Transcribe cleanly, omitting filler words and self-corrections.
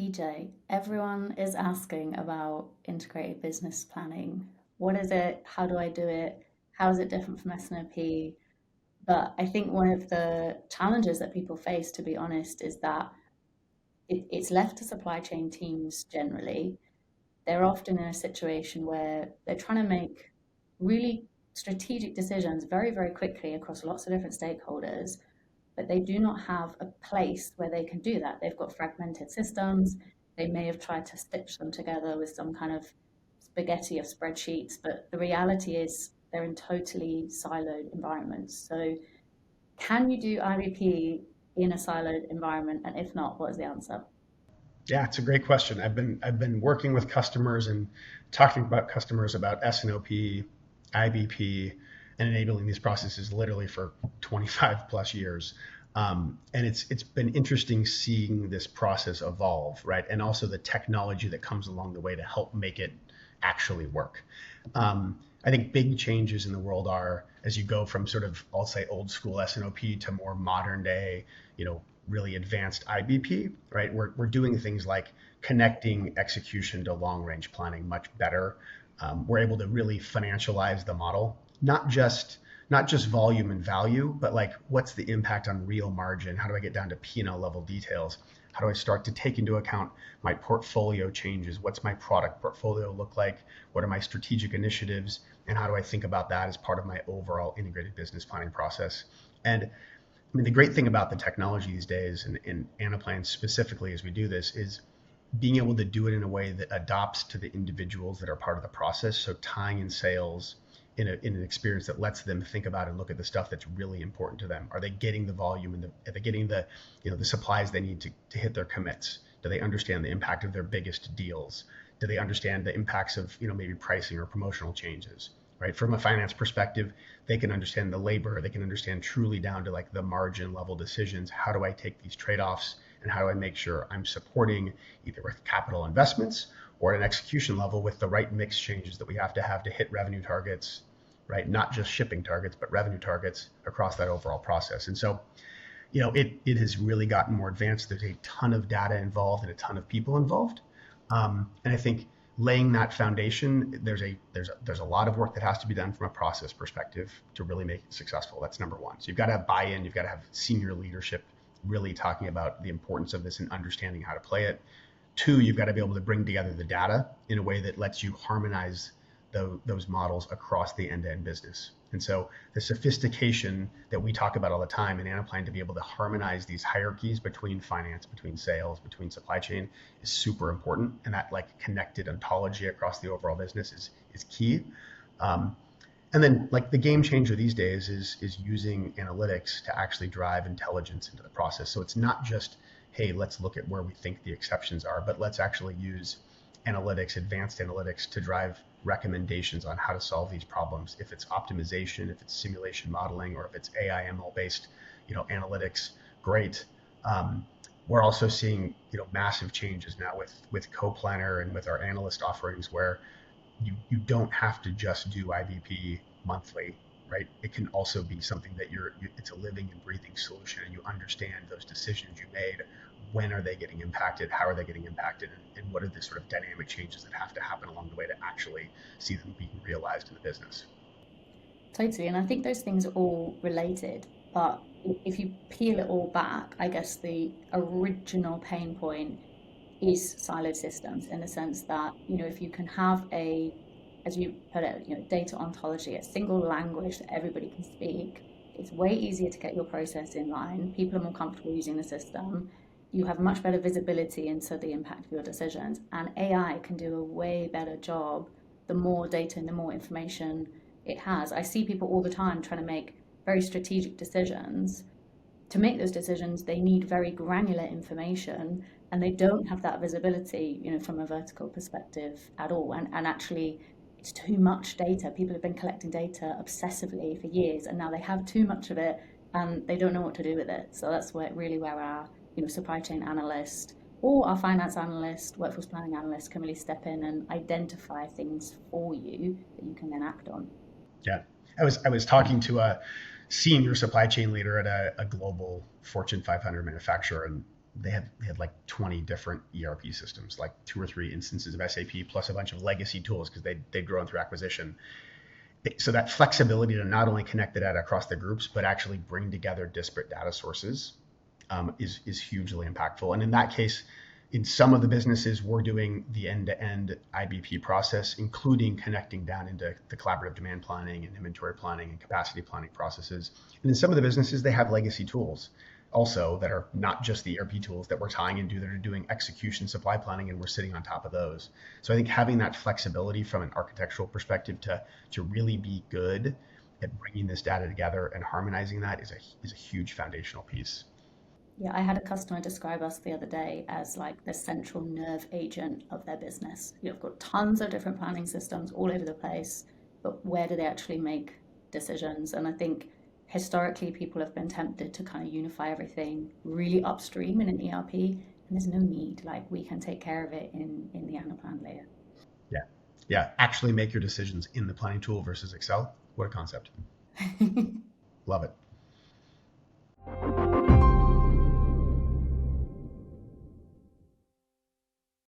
EJ, everyone is asking about integrated business planning. What is it? How do I do it? How is it different from S&OP? But I think one of the challenges that people face, to be honest, is that it's left to supply chain teams generally. They're often in a situation where they're trying to make really strategic decisions very, very quickly across lots of different stakeholders, but they do not have a place where they can do that. They've got fragmented systems. They may have tried to stitch them together with some kind of spaghetti of spreadsheets, but the reality is they're in totally siloed environments. So, can you do IBP in a siloed environment? And if not, what is the answer? Yeah, it's a great question. I've been working with customers and talking about customers about S&OP, IBP, and enabling these processes literally for 25 plus years. And it's been interesting seeing this process evolve, right? And also the technology that comes along the way to help make it actually work. I think big changes in the world are as you go from sort of, I'll say, old school S&OP to more modern day, really advanced IBP, right? We're doing things like connecting execution to long range planning much better. We're able to really financialize the model, not just volume and value, but like what's the impact on real margin? How do I get down to P&L level details? How do I start to take into account my portfolio changes? What's my product portfolio look like? What are my strategic initiatives? And how do I think about that as part of my overall integrated business planning process? And I mean, the great thing about the technology these days, and Anaplan specifically as we do this, is being able to do it in a way that adopts to the individuals that are part of the process. So tying in sales in an experience that lets them think about and look at the stuff that's really important to them. Are they getting the volume and are they getting the supplies they need to hit their commits? Do they understand the impact of their biggest deals? Do they understand the impacts of maybe pricing or promotional changes? Right. From a finance perspective, they can understand the labor. They can understand truly down to like the margin level decisions. How do I take these trade-offs and how do I make sure I'm supporting either with capital investments or at an execution level with the right mix changes that we have to hit revenue targets, right? Not just shipping targets, but revenue targets across that overall process. And so, it has really gotten more advanced. There's a ton of data involved and a ton of people involved. And I think laying that foundation, there's a lot of work that has to be done from a process perspective to really make it successful. That's number one. So you've got to have buy-in. You've got to have senior leadership really talking about the importance of this and understanding how to play it. Two, you've got to be able to bring together the data in a way that lets you harmonize those models across the end-to-end business. And so the sophistication that we talk about all the time in Anaplan to be able to harmonize these hierarchies between finance, between sales, between supply chain is super important. And that like connected ontology across the overall business is key. And then like the game changer these days is using analytics to actually drive intelligence into the process. So it's not just, hey, let's look at where we think the exceptions are, but let's actually use analytics, advanced analytics to drive recommendations on how to solve these problems. If it's optimization, if it's simulation modeling, or if it's AI ML based, analytics, great. We're also seeing, massive changes now with CoPlanner and with our analyst offerings where you don't have to just do IBP monthly, right? It can also be something that it's a living and breathing solution, and you understand those decisions you made. When are they getting impacted? How are they getting impacted? And what are the sort of dynamic changes that have to happen along the way to actually see them being realized in the business? Totally. And I think those things are all related. But if you peel it all back, I guess the original pain point is siloed systems in the sense that, if you can have as you put it, data ontology, a single language that everybody can speak, it's way easier to get your process in line. People are more comfortable using the system. You have much better visibility into the impact of your decisions. And AI can do a way better job the more data and the more information it has. I see people all the time trying to make very strategic decisions. To make those decisions, they need very granular information, and they don't have that visibility, from a vertical perspective at all. And actually, it's too much data. People have been collecting data obsessively for years, and now they have too much of it, and they don't know what to do with it. So that's where our, supply chain analyst or our finance analyst, workforce planning analyst can really step in and identify things for you that you can then act on. Yeah. I was talking to a senior supply chain leader at a global Fortune 500 manufacturer, and they had like 20 different ERP systems, like 2 or 3 instances of SAP plus a bunch of legacy tools because they'd grown through acquisition. So that flexibility to not only connect the data across the groups, but actually bring together disparate data sources is hugely impactful. And in that case, in some of the businesses, we're doing the end-to-end IBP process, including connecting down into the collaborative demand planning and inventory planning and capacity planning processes. And in some of the businesses, they have legacy tools also that are not just the ERP tools that we're tying into, that are doing execution supply planning, and we're sitting on top of those. So I think having that flexibility from an architectural perspective to really be good at bringing this data together and harmonizing that is a huge foundational piece. Yeah, I had a customer describe us the other day as like the central nerve agent of their business. You've got tons of different planning systems all over the place, but where do they actually make decisions? And I think historically people have been tempted to kind of unify everything really upstream in an ERP, and there's no need. Like we can take care of it in the Anaplan layer. Yeah. Yeah. Actually make your decisions in the planning tool versus Excel. What a concept. Love it.